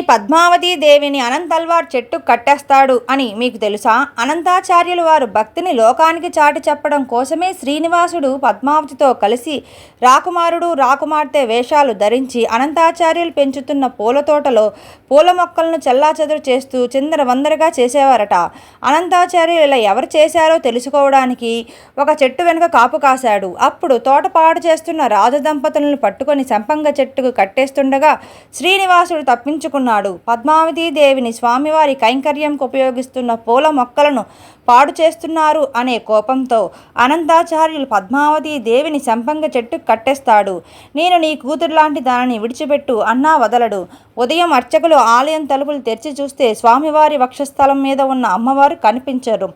పద్మావతీ దేవిని అనంతల్వార్ చెట్టు కట్టేస్తాడు అని మీకు తెలుసా? అనంతాచార్యులు వారు భక్తిని లోకానికి చాటి చెప్పడం కోసమే శ్రీనివాసుడు పద్మావతితో కలిసి రాకుమారుడు రాకుమార్తె వేషాలు ధరించి అనంతాచార్యులు పెంచుతున్న పూల తోటలో పూల మొక్కలను చెల్లాచెదురు చేస్తూ చిందరవందరగా చేసేవారట. అనంతాచార్యులు ఇలా ఎవరు చేశారో తెలుసుకోవడానికి ఒక చెట్టు వెనుక కాపు కాశాడు. అప్పుడు తోట పాడు చేస్తున్న రాజదంపతులను పట్టుకొని సంపంగ చెట్టుకు కట్టేస్తుండగా శ్రీనివాసుడు తప్పించుకున్నాడు. పద్మావతీదేవిని స్వామివారి కైంకర్యంకు ఉపయోగిస్తున్న పూల మొక్కలను పాడు చేస్తున్నారు అనే కోపంతో అనంతాచార్యులు పద్మావతీదేవిని సంపంగ చెట్టుకు కట్టేస్తాడు. నేను నీ కూతురు లాంటి దానిని విడిచిపెట్టు అన్నా వదలడు. ఉదయం అర్చకులు ఆలయం తలుపులు తెరిచి చూస్తే స్వామివారి వక్షస్థలం మీద ఉన్న అమ్మవారు కనిపించరు.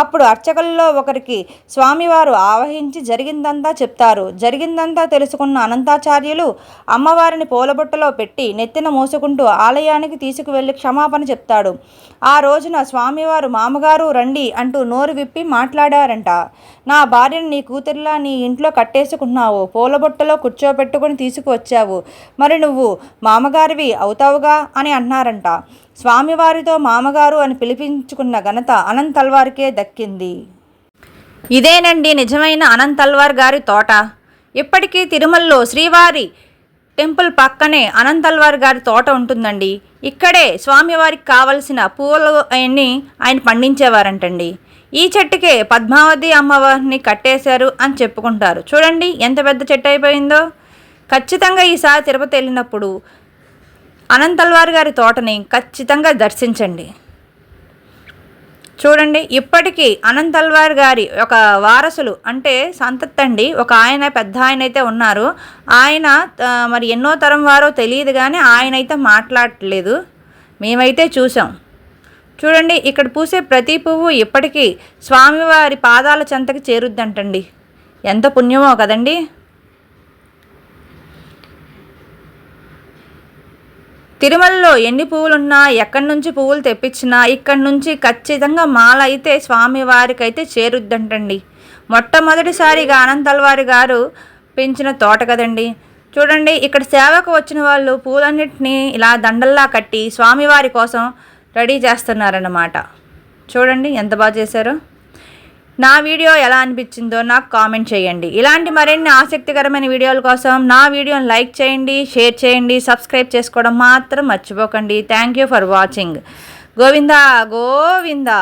అప్పుడు అర్చకుల్లో ఒకరికి స్వామివారు ఆవహించి జరిగిందంతా చెప్తారు. జరిగిందంతా తెలుసుకున్న అనంతాచార్యులు అమ్మవారిని పూలబుట్టలో పెట్టి నెత్తిన మోసుకుంటూ ఆలయానికి తీసుకువెళ్ళి క్షమాపణ చెప్తాడు. ఆ రోజున స్వామివారు మామగారు రండి అంటూ నోరు విప్పి మాట్లాడారంట. నా భార్యను నీ కూతురిలా నీ ఇంట్లో కట్టేసుకున్నావు, పూలబుట్టలో కూర్చోబెట్టుకుని తీసుకువచ్చావు, మరి నువ్వు మామగారివి అవుతావుగా అని అన్నారంట. స్వామివారితో మామగారు అని పిలిపించుకున్న ఘనత అనంతల్వార్కే దక్కింది. ఇదేనండి నిజమైన అనంతల్వార్ గారి తోట. ఇప్పటికీ తిరుమలలో శ్రీవారి టెంపుల్ పక్కనే అనంతల్వార్ గారి తోట ఉంటుందండి. ఇక్కడే స్వామివారికి కావలసిన పూలు అవన్నీ ఆయన పండించేవారంటండి. ఈ చెట్టుకే పద్మావతి అమ్మవారిని కట్టేశారు అని చెప్పుకుంటారు. చూడండి ఎంత పెద్ద చెట్టు అయిపోయిందో. ఖచ్చితంగా ఈసారి తిరుపతి వెళ్ళినప్పుడు అనంతల్వార్ గారి తోటని ఖచ్చితంగా దర్శించండి. చూడండి ఇప్పటికీ అనంతల్వార్ గారి ఒక వారసులు అంటే సంతతండి ఒక ఆయన పెద్ద ఆయన అయితే ఉన్నారు. ఆయన మరి ఎన్నో తరం వారో తెలియదు కానీ ఆయన అయితే మాట్లాడట్లేదు. మేమైతే చూసాం. చూడండి ఇక్కడ పూసే ప్రతి పువ్వు ఇప్పటికీ స్వామివారి పాదాల చెంతకి చేరుద్దంటండి. ఎంత పుణ్యమో కదండి. తిరుమలలో ఎన్ని పువ్వులున్నా ఎక్కడి నుంచి పువ్వులు తెప్పించినా ఇక్కడి నుంచి ఖచ్చితంగా మాల అయితే స్వామివారికి అయితే చేరుద్దంటండి. మొట్టమొదటిసారిగా అనంతల్వారి గారు పెంచిన తోట కదండి. చూడండి ఇక్కడ సేవకు వచ్చిన వాళ్ళు పూలన్నిటినీ ఇలా దండల్లా కట్టి స్వామివారి కోసం రెడీ చేస్తున్నారన్నమాట. చూడండి ఎంత బాగా చేశారో. నా వీడియో ఎలా అనిపించిందో నాకు కామెంట్ చేయండి. ఇలాంటి మరిన్ని ఆసక్తికరమైన వీడియోల కోసం నా వీడియోని లైక్ చేయండి, షేర్ చేయండి, సబ్స్క్రైబ్ చేసుకోవడం మాత్రం మర్చిపోకండి. Thank you for watching. Govinda Govinda.